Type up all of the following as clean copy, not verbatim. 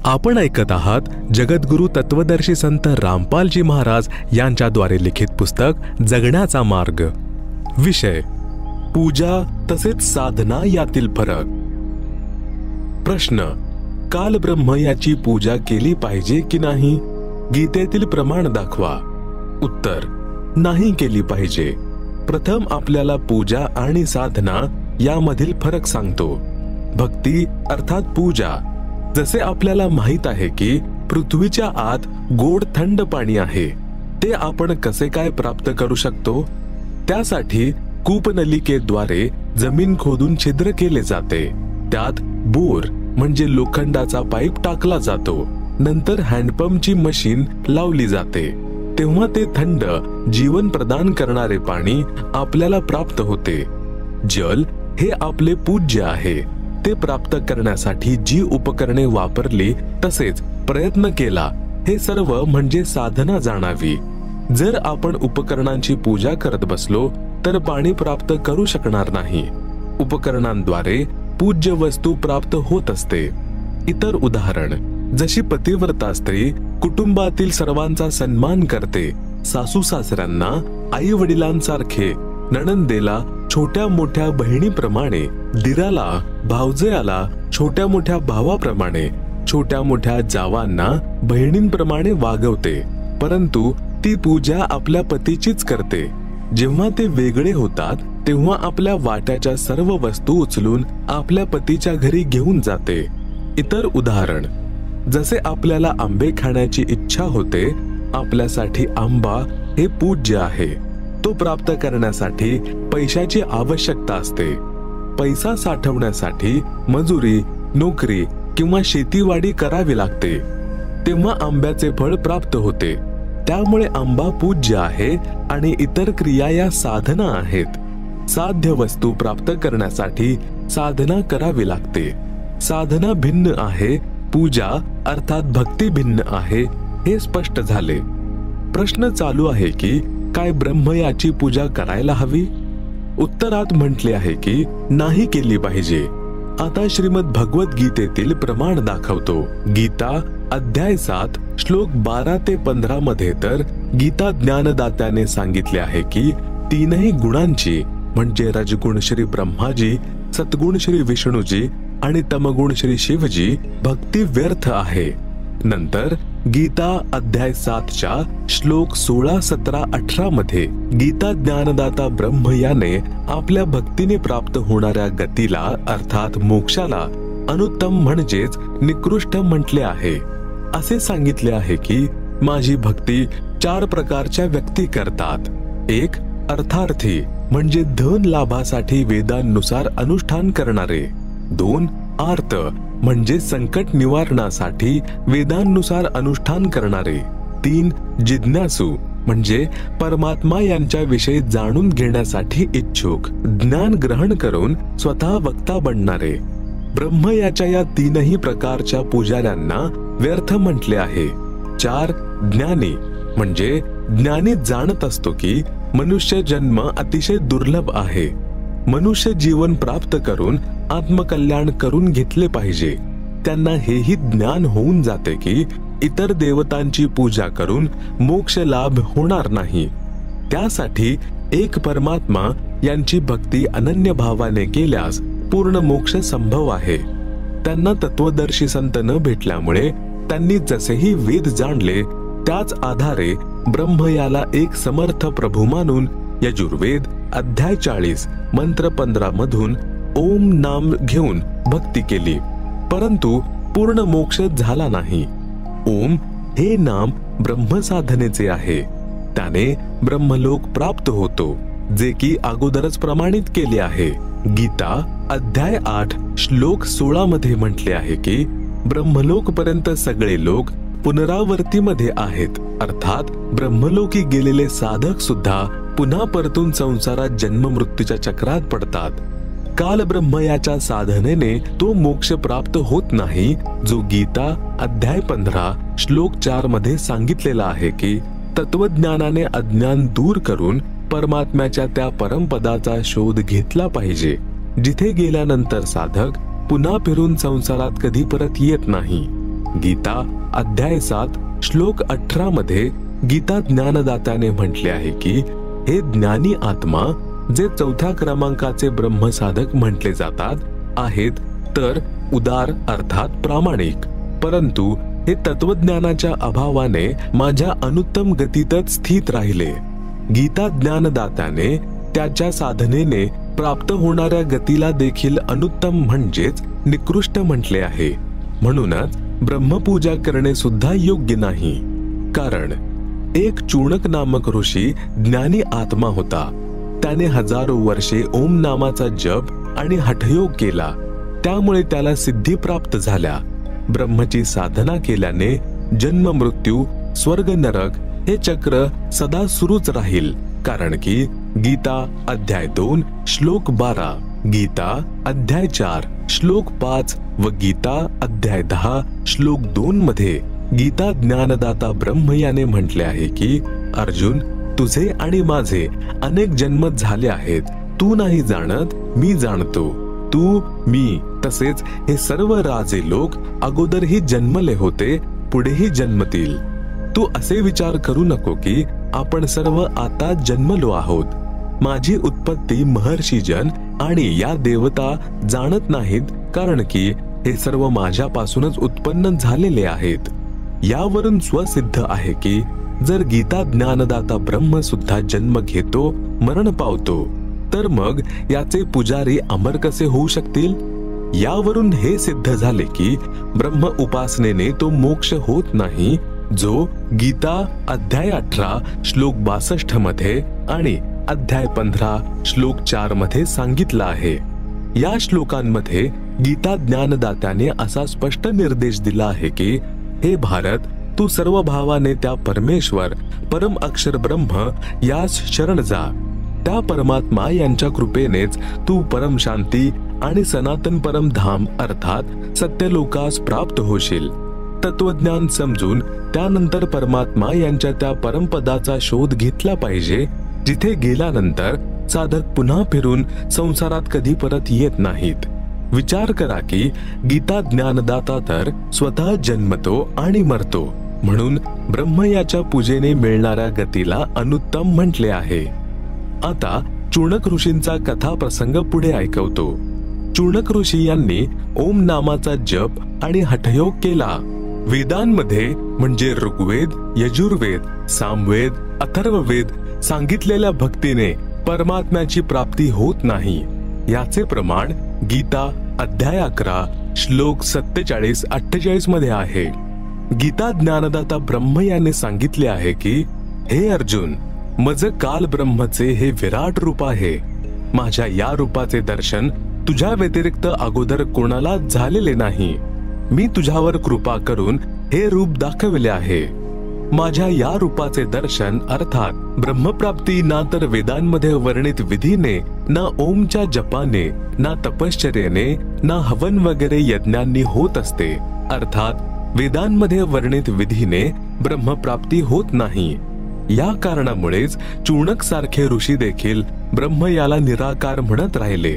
आपण ऐकत आहात जगद्गुरु तत्वदर्शी संत रामपालजी महाराज यांच्याद्वारे लिखित पुस्तक जगण्याचा मार्ग. विषय पूजा तसेच साधना यातील फरक. प्रश्न, काल ब्रह्म याची पूजा केली पाहिजे की नाही? गीतेतील प्रमाण दाखवा. उत्तर, नाही केली पाहिजे. प्रथम आपल्याला पूजा आणि साधना यामधील फरक सांगतो. भक्ती अर्थात पूजा. जसे आपल्याला माहित आहे की पृथ्वीच्या आत गोड थंड पाणी आहे, ते आपण कसे काय प्राप्त करू शकतो? त्यासाठी कूपनलिकेद्वारे जमीन खोदून छिद्र केले जाते. त्यात बोर म्हणजे लोखंडाचा पाईप टाकला जातो. नंतर हँडपंपची मशीन लावली जाते. तेव्हा ते थंड जीवन प्रदान करणारे पाणी आपल्याला प्राप्त होते. जल हे आपले पूज्य आहे. ते प्राप्त करण्यासाठी जी उपकरणे वापरली तसेच प्रयत्न केला, हे सर्व म्हणजे साधना जाणावी. जर आपण उपकरणांची पूजा करत बसलो तर पाणी प्राप्त करू शकणार नाही. उपकरणांद्वारे पूज्य वस्तू प्राप्त होत असते. इतर उदाहरण, जशी पतिव्रता स्त्री कुटुंबातील सर्वांचा सन्मान करते, सासू सासऱ्यांना आई वडिलांसारखे, नणंदेला छोट्या मोठ्या बहिणीप्रमाणे, दिराला भावजयाला छोट्या मोठ्या भावाप्रमाणे, छोट्या मोठ्या जावांना बहिणींप्रमाणे वागवते, परंतु ती पूजा आपल्या पतीचीच करते. जेव्हा ते वेगळे होतात तेव्हा आपल्या वाट्याच्या सर्व वस्तू उचलून आपल्या पतीच्या घरी घेऊन जाते. इतर उदाहरण, जसे आपल्याला आंबे खाण्याची इच्छा होते, आपल्यासाठी आंबा हे पूज्य आहे. तो प्राप्त करण्यासाठी पैशाची आवश्यकता असते. पैसा साठवण्यासाठी मजुरी, नोकरी किंवा शेतीवाडी करावी लागते. तेव्हा आंब्याचे फळ प्राप्त होते. त्यामुळे आंबा पूज्य आहे आणि इतर क्रिया या साधना आहेत. साध्य वस्तू प्राप्त करण्यासाठी साधना करावी लागते. साधना भिन्न आहे, पूजा अर्थात भक्ती भिन्न आहे, हे स्पष्ट झाले. प्रश्न चालू आहे की काय ब्रह्म याची पूजा करायला हवी? उत्तरात म्हटले आहे की नाही केली पाहिजे. आता श्रीमद भगवत गीतेतील प्रमाण दाखवतो. गीता अध्याय 7 श्लोक 12 ते 15 मध्ये तर गीता ज्ञानदात्याने सांगितले आहे की तीनही गुणांची म्हणजे रजगुण श्री ब्रह्माजी, सत्गुण श्री विष्णूजी आणि तमगुण श्री शिवजी भक्ती व्यर्थ आहे. नंतर गीता अध्याय 7च्या श्लोक 16, 17, 18 मध्ये गीता ज्ञानदाता ब्रह्म याने आपल्या भक्तीने प्राप्त होणाऱ्या गतीला अर्थात मोक्षाला अनुत्तम म्हणजेच निकृष्ट म्हटले आहे. असे सांगितले आहे की माझी भक्ती 4 प्रकारच्या व्यक्ती करतात. 1. अर्थार्थी म्हणजे धन लाभासाठी वेदांनुसार अनुष्ठान करणारे. 2. आर्त म्हणजे संकट निवारणासाठी वेदांनुसार अनुष्ठान करणारे. 3. जिज्ञासू म्हणजे परमात्मा यांच्याविषयी जाणून घेण्यासाठी इच्छुक, ज्ञान ग्रहण करून स्वतः वक्ता बनणारे. ब्रह्म याच्या या तीनही प्रकारच्या पुजाऱ्यांना व्यर्थ म्हटले आहे. 4. ज्ञानी म्हणजे ज्ञानी जाणत असतो की मनुष्य जन्म अतिशय दुर्लभ आहे. मनुष्य जीवन प्राप्त करून आत्मकल्याण करून घेतले पाहिजे. त्यांना हेही ज्ञान होऊन जाते की इतर देवतांची पूजा करून मोक्ष लाभ होणार नाही. त्यासाठी एक परमात्मा यांची भक्ती अनन्य भावाने केल्यास पूर्ण मोक्ष संभव आहे. त्यांना तत्वदर्शी संत न भेटल्यामुळे त्यांनी जसेही वेद जाणले त्याच आधारे ब्रह्म याला एक समर्थ प्रभू मानून यजुर्वेद अध्याय 40 मंत्र 15 मधून ओम नाम घेऊन भक्ती केली, परंतु पूर्ण मोक्ष झाला नाही. ओम हे नाम ब्रह्म साधनेचे आहे. त्याने ब्रह्मलोक प्राप्त होतो, जे की अगोदरच प्रमाणित केले आहे. गीता अध्याय 8 श्लोक 16 मध्ये म्हटले आहे की ब्रह्मलोक पर्यंत सगळे लोक पुनरावर्तीमध्ये आहेत. अर्थात ब्रह्मलोकी गेलेले साधक सुद्धा पुन्हा परतून संसारात जन्म मृत्यूच्या चक्रात पडतात. काल ब्रह्म याच्या साधनेने तो मोक्ष प्राप्त होत नाही, जो गीता अध्याय 15 श्लोक 4 मध्ये सांगितलेला आहे की तत्वज्ञानाने अज्ञान दूर करून परमात्म्याच्या त्या परमपदाचा शोध घेतला पाहिजे, जिथे गेल्यानंतर साधक पुन्हा फिरून संसारात कधी परत येत नाही. गीता अध्याय 7 श्लोक 18 मध्ये गीता ज्ञानदात्याने म्हटले आहे की हे ज्ञानी आत्मा जे 4थ्या क्रमांकाचे ब्रह्मसाधक म्हटले जातात आहेत तर उदार अर्थात प्रामाणिक, परंतु हे तत्वज्ञानाच्या अभावाने माझ्या अनुत्तम गतीतच स्थित राहिले. गीता ज्ञानदात्याने त्याच्या साधनेने प्राप्त होणाऱ्या गतीला देखील अनुत्तम म्हणजेच निकृष्ट म्हटले आहे. म्हणूनच ब्रह्मपूजा करणे सुद्धा योग्य नाही. कारण एक चूणक नामक ऋषी ज्ञानी आत्मा होता. त्याने हजारो वर्षे ओम नामाचा जप आणि हठयोग केला. त्यामुळे त्याला सिद्धी प्राप्त झाल्या. ब्रह्मची साधना केल्याने जन्म मृत्यू स्वर्ग नरक हे चक्र सदा सुरूच राहील. कारण की गीता अध्याय 2 श्लोक 12, गीता अध्याय 4 श्लोक 5 व गीता अध्याय 10 श्लोक 2 मध्ये गीता ज्ञानदाता ब्रह्म याने म्हटले आहे की अर्जुन, तुझे आणि माझे अनेक जन्म झाले आहेत. तू नाही जाणत, मी जाणतो. तू मी तसेच हे सर्व राजे लोक अगोदरही जन्मले होते, पुढेही जन्मतील. तू असे विचार करू नको की आपण सर्व आता जन्मलो आहोत. माझी उत्पत्ती महर्षीजन आणि या देवता जाणत नाहीत, कारण की हे सर्व माझ्यापासूनच उत्पन्न झालेले आहेत. यावरून स्वसिद्ध आहे की जर गीता ज्ञानदाता ब्रह्म सुद्धा जन्म घेतो, मरण पावतो, तर मग याचे पुजारी अमर कसे होऊ शकतील? यावरून हे सिद्ध झाले की ब्रह्म उपासनेने तो मोक्ष होत नाही, जो गीता अध्याय 18 श्लोक 62 मध्ये आणि अध्याय 15 श्लोक 4 मध्ये सांगितला आहे. या श्लोकांमध्ये गीता ज्ञानदात्याने असा स्पष्ट निर्देश दिला आहे की हे भारत, तू सर्व भावाने त्या परमेश्वर परम अक्षर ब्रह्म यास शरण जा. त्या परमात्मा यांच्या कृपेनेच तू परम शांती आणि सनातन परम धाम अर्थात सत्यलोकास प्राप्त होशील. तत्वज्ञान समजून त्यानंतर परमात्मा यांच्या त्या परमपदाचा शोध घेतला पाहिजे, जिथे गेल्यानंतर साधक पुन्हा फिरून संसारात कधी परत येत नाहीत. विचार करा की गीता ज्ञानदाता तर स्वतः जन्मतो आणि मरतो, म्हणून ब्रह्म याच्या पूजेने मिळणाऱ्या गतीला अनुत्तम म्हटले आहे. आता चूणक ऋषींचा कथा प्रसंग पुढे ऐकवतो. चूणक ऋषी यांनी ओम नामाचा जप आणि हठयोग केला. वेदांमध्ये म्हणजे ऋग्वेद, यजुर्वेद, सामवेद, अथर्ववेद सांगितलेल्या भक्तीने परमात्म्याची प्राप्ती होत नाही. याचे प्रमाण गीता अध्याय 11 श्लोक 47-48 मध्ये आहे. गीता ज्ञानदाता ब्रह्म याने सांगितले आहे की हे अर्जुन, मज काल ब्रह्मचे हे विराट रूप आहे. माझ्या या रूपाचे दर्शन तुझ्या व्यतिरिक्त अगोदर कोणाला झालेले नाही. मी तुझ्यावर कृपा करून हे रूप दाखविले आहे. माझ्या या रूपाचे दर्शन अर्थात ब्रह्मप्राप्ती ना तर वेदांमध्ये वर्णित विधीने, ना ओमच्या जपाने, ना तपश्चर्येने, ना हवन वगैरे यज्ञांनी होत असते. अर्थात वेदांमध्ये वर्णित विधीने ब्रह्मप्राप्ती होत नाही. या कारणामुळेच चूणक सारखे ऋषी देखील ब्रह्म याला निराकार म्हणत राहिले.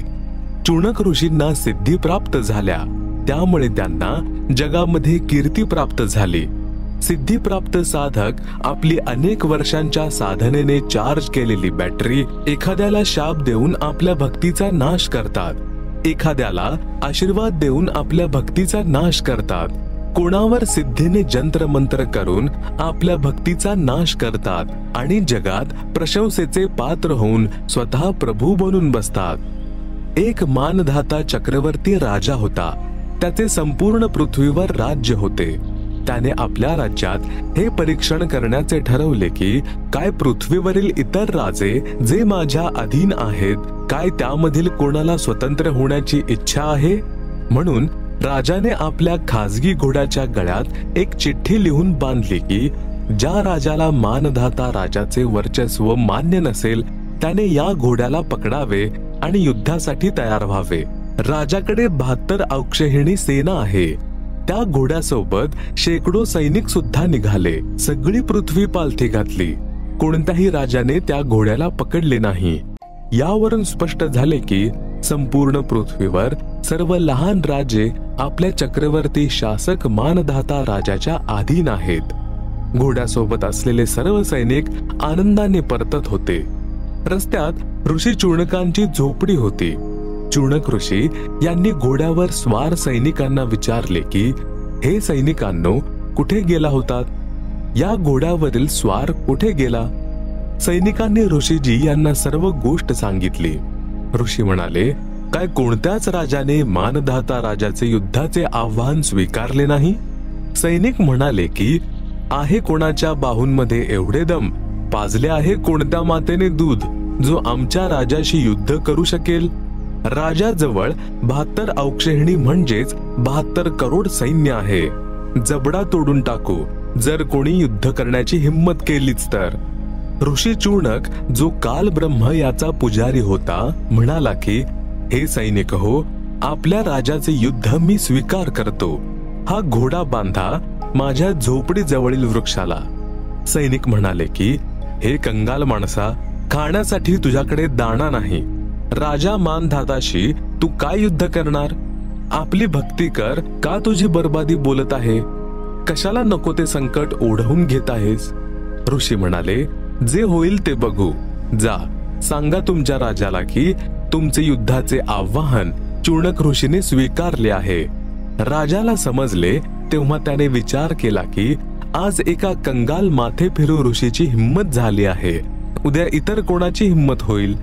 चूणक ऋषींना सिद्धी प्राप्त झाल्या, त्यामुळे त्यांना जगामध्ये कीर्ती प्राप्त झाली. सिद्धी प्राप्त साधक आपली अनेक वर्षांच्या साधनेने चार्ज केलेली बॅटरी एखाद्याला शाप देऊन आपल्या भक्तीचा नाश करतात. एखाद्याला आशीर्वाद देऊन आपल्या भक्तीचा नाश करतात. कोणावर सिद्धीने जंत्र मंत्र करून आपल्या भक्तीचा नाश करतात आणि जगात प्रशंसेचे पात्र होऊन स्वतः प्रभू बनून बसतात. एक मानधाता चक्रवर्ती राजा होता. त्याचे संपूर्ण पृथ्वीवर राज्य होते. त्याने आपल्या राज्यात हे परीक्षण करण्याचे ठरवले की काय पृथ्वीवरील इतर राजे जे माझ्या अधीन आहेत, काय त्यामधील कोणाला स्वतंत्र होण्याची इच्छा आहे. म्हणून राजाने आपल्या खाजगी घोड्याच्या गळ्यात एक चिठ्ठी लिहून बांधली की ज्या राजाला मानधाता राजाचे वर्चस्व मान्य नसेल त्याने या घोड्याला पकडावे आणि युद्धासाठी तयार व्हावे. राजाकडे 72 अक्षहिणी सेना आहे. त्या घोड्यासोबत शेकडो सैनिक सुद्धा निघाले. सगळी पृथ्वी पालथी घातली. कोणत्याही राजाने त्या घोड्याला पकडले नाही. यावरून स्पष्ट झाले की संपूर्ण पृथ्वीवर सर्व लहान राजे आपल्या चक्रवर्ती शासक मानधाता राजाच्या अधीन आहेत. घोड्यासोबत असलेले सर्व सैनिक आनंदाने परतत होते. रस्त्यात ऋषी चूर्णकांची झोपडी होती. चूर्णक ऋषी यांनी घोड्यावर स्वार सैनिकांना विचारले की, हे सैनिकांनो, कुठे गेला होतात? या घोड्यावरील स्वार कुठे गेला? सैनिकांनी ऋषीजी यांना सर्व गोष्ट सांगितली. ऋषी म्हणाले, काय कोणत्याच राजाने मानधाता राजाचे युद्धाचे आव्हान स्वीकारले नाही? सैनिक म्हणाले की, आहे कोणाच्या बाहूंमध्ये एवढे दम, पाजले आहे कोणत्या मातेने दूध, जो आमच्या राजाशी युद्ध करू शकेल? राजाजवळ 72 अवक्षेहिणी म्हणजेच 72 करोड सैन्य आहे. जबडा तोडून टाकू जर कोणी युद्ध करण्याची हिम्मत केलीच तर. ऋषी चूर्णक, जो काल ब्रह्म याचा पुजारी होता, म्हणाला की, हे सैनिक हो, आपल्या राजाचे युद्ध मी स्वीकार करतो. हा घोडा बांधा माझ्या झोपडी जवळील वृक्षाला. सैनिक म्हणाले की, हे कंगाल माणसा, खाण्यासाठी तुझ्याकडे दाणा नाही. राजा मानधाताशी तू काय युद्ध करणार? आपली भक्ती कर, का तुझी बर्बादी बोलत आहे? कशाला नको ते संकट ओढवून घेत आहेस? ऋषी म्हणाले, जे होईल ते बघू. जा, सांगा तुमच्या राजाला की तुमचे युद्धाचे आव्हान चूर्णक ऋषीने स्वीकारले आहे. राजाला समजले तेव्हा त्याने विचार केला की आज एका कंगाल माथे फिरू ऋषीची हिम्मत झाली आहे, उद्या इतर कोणाची हिम्मत होईल?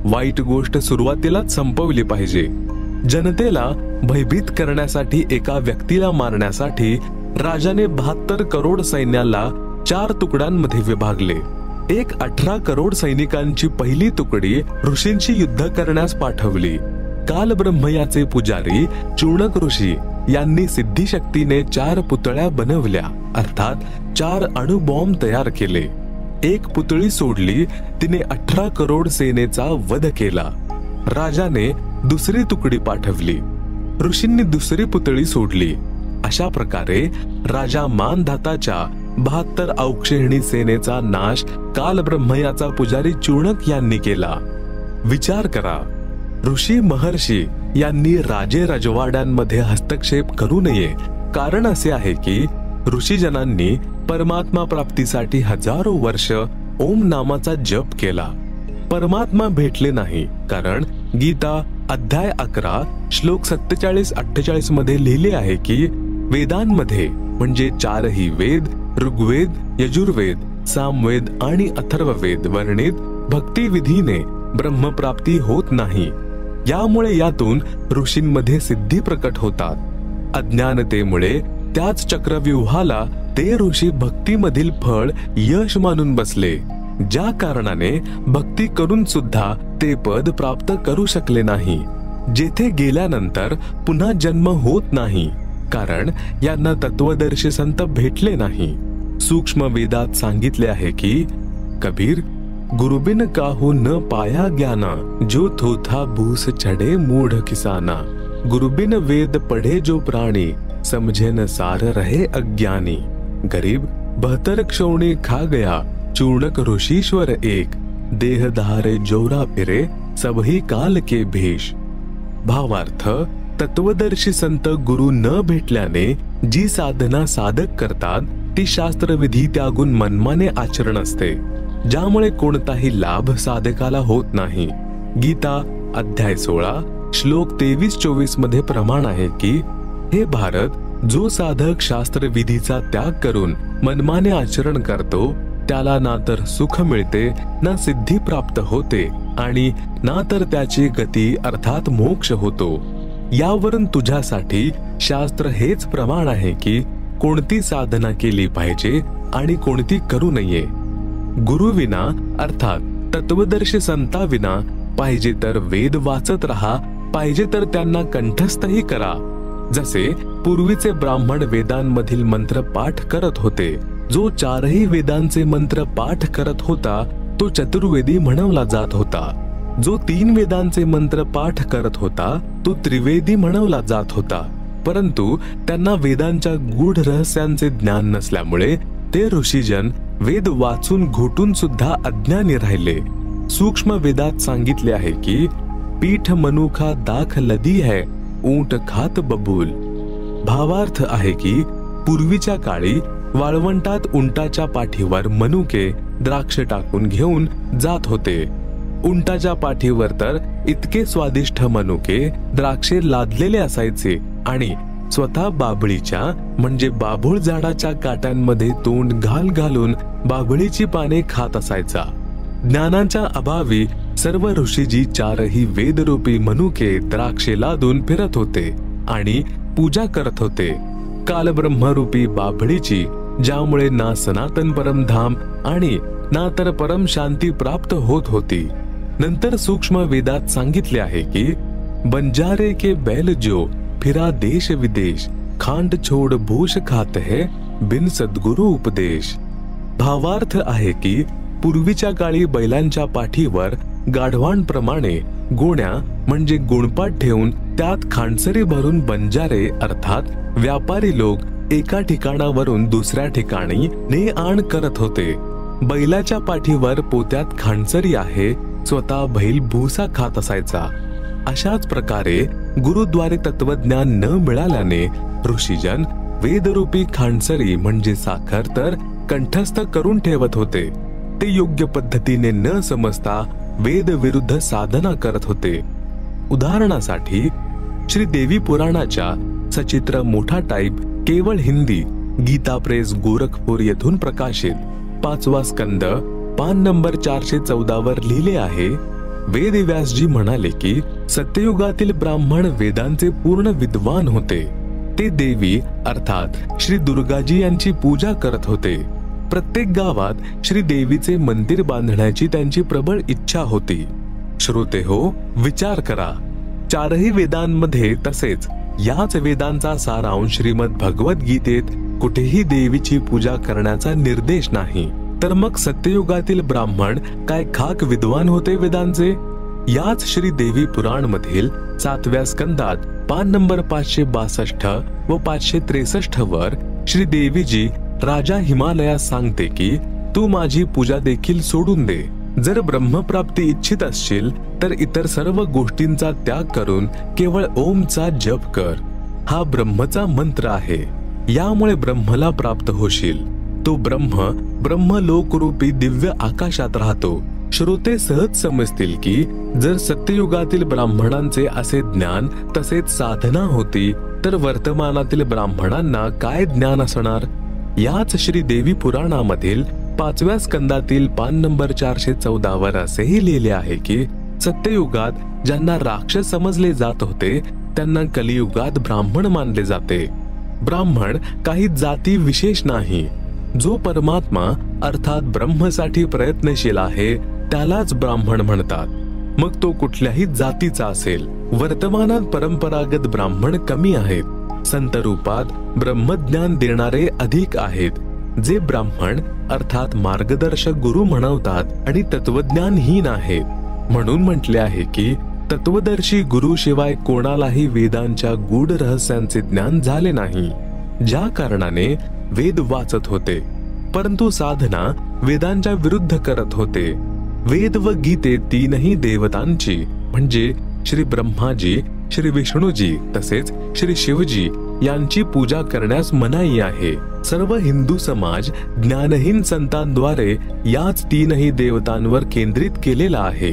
वाईट गोष्ट सुरुवातीलाच संपवली पाहिजे. जनतेला भयभीत करण्यासाठी एका व्यक्तीला मारण्यासाठी राजाने 72 करोड सैन्याला 4 तुकड्यांमध्ये विभागले. एक 18 करोड सैनिकांची पहिली तुकडी ऋषींशी युद्ध करण्यास पाठवली. काल ब्रह्मयाचे पुजारी चूर्णक ऋषी यांनी सिद्धिशक्तीने 4 पुतळ्या बनवल्या, अर्थात 4 अणुबॉम्ब तयार केले. एक पुतळी सोडली, तिने 18 करोड सेनेचा वध केला. राजाने दुसरी तुकडी पाठवली. ऋषींनी दुसरी पुतळी सोडली. अशा प्रकारे राजा मानधाताच्या 72 अवक्षेहिणी सेनेचा नाश काल ब्रह्मयाचा पुजारी चूर्णक यांनी केला. विचार करा, ऋषी महर्षी यांनी राजे राजवाड्यांमध्ये हस्तक्षेप करू नये. कारण असे आहे की ऋषीजनांनी परमात्मा प्राप्तीसाठी हजारो वर्ष ओम नामाचा जप केला. परमात्मा भेटले नाही, कारण गीता अध्याय 11 श्लोक 47-48 मध्ये लिहिले आहे की वेदांमध्ये म्हणजे 4ही वेद, ऋग्वेद, यजुर्वेद, सामवेद आणि अथर्ववेद वर्णित भक्ती विधीने ब्रह्मप्राप्ती होत नाही. यामुळे यातून ऋषींमध्ये सिद्धी प्रकट होतात. अज्ञानतेमुळे त्याच चक्रव्यूहाला ते ऋषी भक्तीमधील फळ यश मानून बसले, ज्या कारणाने भक्ती करून सुद्धा ते पद प्राप्त करू शकले नाही, जेथे गेल्यानंतर पुन्हा जन्म होत नाही, कारण यांना तत्वदर्शी संत भेटले नाही. सूक्ष्म वेदात सांगितले आहे की, कबीर, गुरुबिन काहू न पाया ज्ञाना, जो थोथा भूस चढ़े मूढ़ किसाना. गुरुबिन वेद पढ़े जो प्राणी, समझे न सार रहे अज्ञानी. गरीब 72 क्षौणी खा गया, चूर्णक ऋषीश्वर एक. देह धारे जोरा फिरे, सबही काल के भेष. भावार्थ, तत्वदर्शी संत गुरु न भेटल्याने जी साधना साधक करतात ती शास्त्रविधी त्यागून मनमाने आचरण असते, ज्यामुळे कोणताही लाभ साधकाला होत नाही. गीता अध्याय 16 श्लोक 23-24 मध्ये प्रमाण आहे की, हे भारत, जो साधक शास्त्रविधीचा त्याग करून मनमाने आचरण करतो त्याला ना तर सुख मिळते, ना सिद्धी प्राप्त होते आणि ना तर त्याची गती अर्थात मोक्ष होतो. यावरून तुझ्यासाठी शास्त्र हेच प्रमाण आहे की कोणती साधना केली पाहिजे आणि कोणती करू नये. गुरु विना अर्थात तत्वदर्शी संता विना पाहिजे तर वेद वाचत राहा, पाहिजे तर त्यांना कंठस्थही करा. जसे पूर्वीचे ब्राह्मण वेदांमधील मंत्र पाठ करत होते. जो 4ही वेदांचे मंत्र पाठ करत होता तो चतुर्वेदी म्हणवला जात होता. जो 3 वेदांचे मंत्र पाठ करत होता तो त्रिवेदी म्हणवला जात होता. परंतु त्यांना वेदांच्या गूढ रहस्यांचे ज्ञान नसल्यामुळे ते ऋषीजन वेद वाचून घोटून सुद्धा अज्ञानी राहिले. सूक्ष्म वेदात सांगितले आहे की पीठ मनुखा दाख लदी है, ऊंट खात बबूल। भावार्थ आहे की पूर्वीच्या काळी वाळवंटात उंटाच्या पाठीवर मनुके द्राक्ष टाकून घेऊन जात होते। उंटाच्या पाठीवर तर इतके स्वादिष्ट मनुके द्राक्षे लादलेले असायचे आणि स्वतः बाभळीच्या म्हणजे बाभूळ झाडाच्या काट्यांमध्ये तोंड घालून बाभळीची पाने खात असायचा। ज्ञानाच्या अभावी सर्व ऋषीजी चारही वेदरूपी मनुके द्राक्षे लादून फिरत होते आणि पूजा करत होते कालब्रह्मरूपी बाभळीची, ज्यामुळे ना सनातन परमधाम आणि ना तर परम शांती प्राप्त होत होती। नंतर सूक्ष्म वेदात सांगितले आहे की बंजारे के बैल जो फिरा देश विदेश, खांड छोड़ भूष खात है बिन सद्गुरु उपदेश। भावार्थ आहे की पूर्वीच्या काळी बैलांच्या पाठीवर गाढवांप्रमाणे गोण्या म्हणजे गुणपाट ठेवून त्यात खांडसरी भरून बंजारे अर्थात व्यापारी लोक एका ठिकाणावरून दुसऱ्या ठिकाणी ने आण करत होते। बैलाच्या पाठीवर पोत्यात खांडसरी आहे, स्वतः बैल भुसा खात असायचा। अशाच प्रकारे गुरुद्वारे तत्वज्ञान न मिळाल्याने ऋषीजन वेदरूपी खांडसरी म्हणजे साखर तर कंठस्थ करून ठेवत होते। ते योग्य पद्धतीने न समजता वेद विरुद्ध साधना करत होते। उदाहरणासाठी श्री देवी पुराणाच्या सचित्र मोठा टाईप केवळ हिंदी गीता प्रेस गोरखपूर येथून प्रकाशित 5वा स्कंद पान नंबर 414 वर लिहिले आहे, वेदव्यासजी म्हणाले की सत्ययुगातील ब्राह्मण वेदांचे पूर्ण विद्वान होते। ते देवी अर्थात श्री दुर्गाजी यांची पूजा करत होते। प्रत्येक गावात श्री देवीचे मंदिर बांधण्याची त्यांची प्रबळ इच्छा होती। श्रोते हो, विचार करा, चारही वेदांमध्ये तसेच याच वेदांचा सारांश श्रीमद भगवत गीतेत कुठेही देवीची पूजा करण्याचा निर्देश नाही, तर मग सत्ययुगातील ब्राह्मण काय खाक विद्वान होते वेदांचे? याच श्री देवी पुराण मधील 7व्या स्कंदात पान नंबर 562 व 563 वर श्री देवीजी राजा हिमालयास सांगते की तू माझी पूजा देखील सोडून दे। जर ब्रह्मप्राप्ती इच्छित असशील तर इतर सर्व गोष्टींचा त्याग करून केवळ ओमचा जप कर। हा ब्रह्मचा मंत्र आहे, यामुळे ब्रह्मला प्राप्त होशील। तो ब्रह्मलोकरूपी दिव्य आकाशात राहतो। श्रोते सहज समजतील की जर सत्ययुगातील ब्राह्मणांचे असे ज्ञान तसेच साधना होती तर वर्तमानातील ब्राह्मणांना काय ज्ञान असणार? याच श्री देवी पुराणामधील 5व्या स्कंदातील पान नंबर 414 वर असेही लिहिले आहे की सत्ययुगात ज्यांना राक्षस समजले जात होते त्यांना कलियुगात ब्राह्मण मानले जाते। ब्राह्मण काही जाती विशेष नाही, जो परमात्मा अर्थात ब्रह्मसाठी प्रयत्नशील आहे त्यालाच ब्राह्मण म्हणतात। मग तो कुठल्याही जातीचा असेल। वर्तमानात परंपरागत ब्राह्मण कमी आहेत, संत रूपात ब्रह्मज्ञान देणारे अधिक आहेत। जे ब्राह्मण अर्थात मार्गदर्शक गुरु म्हणवतात आणि तत्वज्ञानहीन आहेत। म्हणून म्हटले आहे की तत्वदर्शी गुरु शिवाय कोणालाही वेदांच्या गूढ रहस्यांचे ज्ञान झाले नाही। ज्या कारणाने वेद वाचत होते परंतु साधना वेदांच्या विरुद्ध करत होते। वेद व गीते तीनही देवतांची म्हणजे श्री ब्रह्माजी, श्री विष्णूजी तसेच श्री शिवजी यांची पूजा करण्यास मनाई आहे। सर्व हिंदू समाज ज्ञानहीन संतांद्वारे याच तीनही देवतांवर केंद्रित केलेला आहे।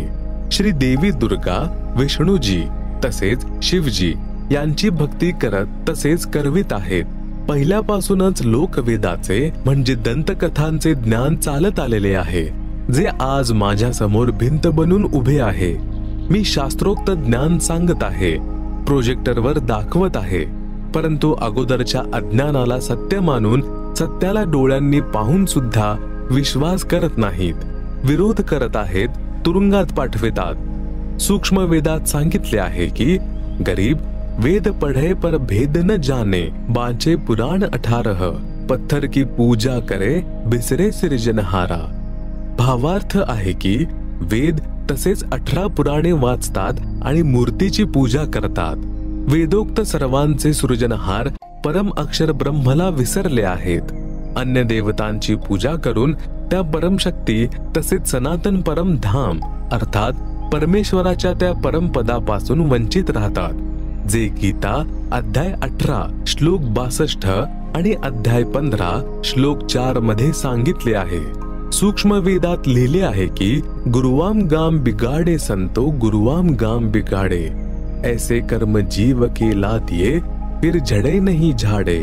श्री देवी दुर्गा, विष्णूजी तसेच शिवजी यांची भक्ती करत तसेच करवित आहेत। पहिल्यापासूनच लोकवेदाचे म्हणजे दंतकथांचे ज्ञान चालत आलेले आहे, जे आज माझ्या समोर भिंत बनून उभे आहे। मी शास्त्रोक्त ज्ञान सांगत आहे, प्रोजेक्टरवर दाखवत आहे, परंतु अगोदरच्या अज्ञानाला सत्य मानून सत्याला डोळ्यांनी पाहून सुद्धा विश्वास करत नाहीत, विरोध करत आहेत, तुरुंगात पाठवितात। सूक्ष्म वेदात सांगितले आहे की गरीब वेद पढ़े पर भेद न जाने, बाचे पुराण 18, पत्थर की पूजा करे बिसरे सृजनहारा। भावार्थ आहे की वेद तसेच 18 पुराणे वाचतात आणि मूर्तीची पूजा करतात। वेदोक्त सर्वांचे सृजनहार परम अक्षर ब्रह्मला विसरले आहेत। अन्य देवतांची पूजा करून त्या परमशक्ती तसेच सनातन परम धाम अर्थात परमेश्वराच्या त्या परमपदापासून वंचित राहतात, जे गीता अध्याय 18 श्लोक 62 आणि अध्याय 15 श्लोक 4 मध्ये सांगितले आहे। सूक्ष्म वेदात लिहिले आहे की गुरुवाम गाम बिगाडे संतो गुरुवाम गाम बिगाडे, ऐसे कर्म जीव के लादिये फिर झडे नहीं झाडे।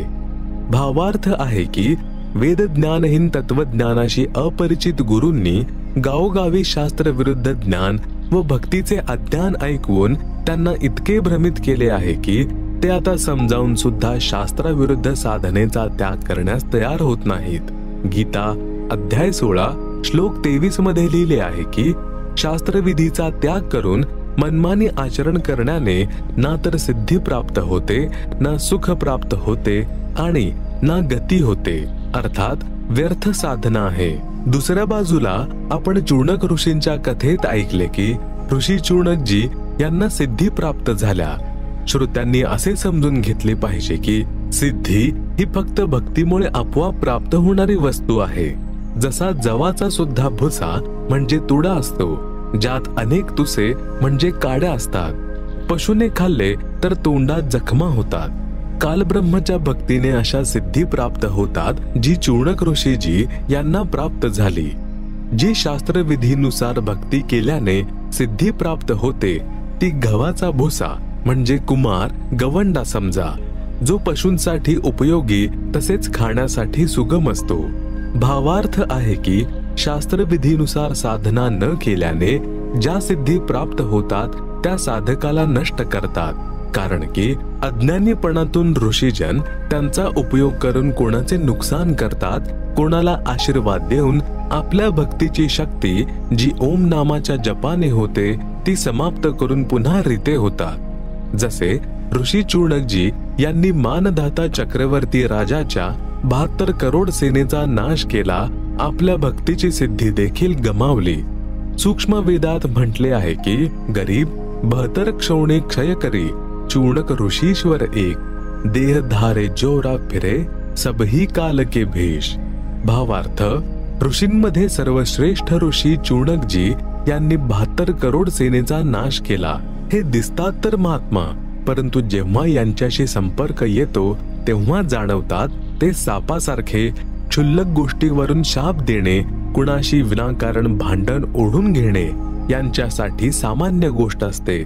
भावार्थ आहे की वेद ज्ञानहीन तत्वज्ञानाशी अपरिचित गुरूंनी गावोगावी शास्त्र विरुद्ध ज्ञान व भक्तीचे अज्ञान ऐकवून त्यांना इतके भ्रमित केले आहे की ते आता समजावून सुद्धा शास्त्राविरुद्ध साधनेचा त्याग करण्यास तयार होत नाहीत। गीता अध्याय 16 श्लोक 23 मध्ये लिहिले आहे की शास्त्रविधीचा त्याग करून मनमानी आचरण करण्याने ना तर सिद्धी प्राप्त होते, ना सुख प्राप्त होते आणि ना गती होते, अर्थात व्यर्थ साधना आहे। दुसऱ्या बाजूला आपण चूर्णक ऋषींच्या कथेत ऐकले की ऋषी चूर्णकजी यांना सिद्धी प्राप्त झाल्या। श्रोत्यांनी असे समजून घेतले पाहिजे की सिद्धी ही फक्त भक्तीमुळे आपोआप प्राप्त होणारी वस्तू आहे। जसा जवाचा सुद्धा भुसा म्हणजे तुडा असतो, ज्यात अनेक तुसे म्हणजे काड्या असतात। पशुने खाल्ले तर तोंडात जखमा होतात। कालब्रह्मच्या भक्तीने अशा सिद्धी प्राप्त होतात जी चूर्णक ऋषीजी यांना प्राप्त झाली। जी शास्त्रविधीनुसार भक्ती केल्याने सिद्धी प्राप्त होते ती गव्हाचा भुसा म्हणजे कुमार गवंडा समजा, जो पशूंसाठी उपयोगी तसेच खाण्यासाठी सुगम असतो। भावार्थ आहे की शास्त्रविधीनुसार साधना न केल्याने ज्या सिद्धी प्राप्त होतात त्या साधकाला नष्ट करतात, कारण की अज्ञानीपणातून ऋषीजन त्यांचा उपयोग करून कोणाचे नुकसान करतात, कोणाला आशीर्वाद देऊन आपल्या भक्तीची शक्ती जी ओम नामाच्या जपाने होते ती समाप्त करून पुन्हा रिते होतात। जसे ऋषी चूर्णकजी यांनी मानधाता चक्रवर्ती राजाच्या 72 करोड सेनेचा नाश केला, आपल्या भक्तीची सिद्धी देखील गमावली। सूक्ष्म वेदात म्हटले आहे की गरीब 72 क्षौणे क्षय करी, चूर्णक ऋषीश्वर एक, देह धारे जोरा फिरे सबही काल के भेष। भावार्थ ऋषींमध्ये सर्वश्रेष्ठ ऋषी चूर्णकजी यांनी 72 करोड सेनेचा नाश केला। हे दिसतात तर महात्मा, परंतु जेव्हा यांच्याशी संपर्क येतो तेव्हा जाणवतात ते सापासारखे क्षुल्लक गोष्टीवरून शाप देणे, कुणाशी विनाकारण भांडण ओढून घेणे यांच्यासाठी सामान्य गोष्ट असते।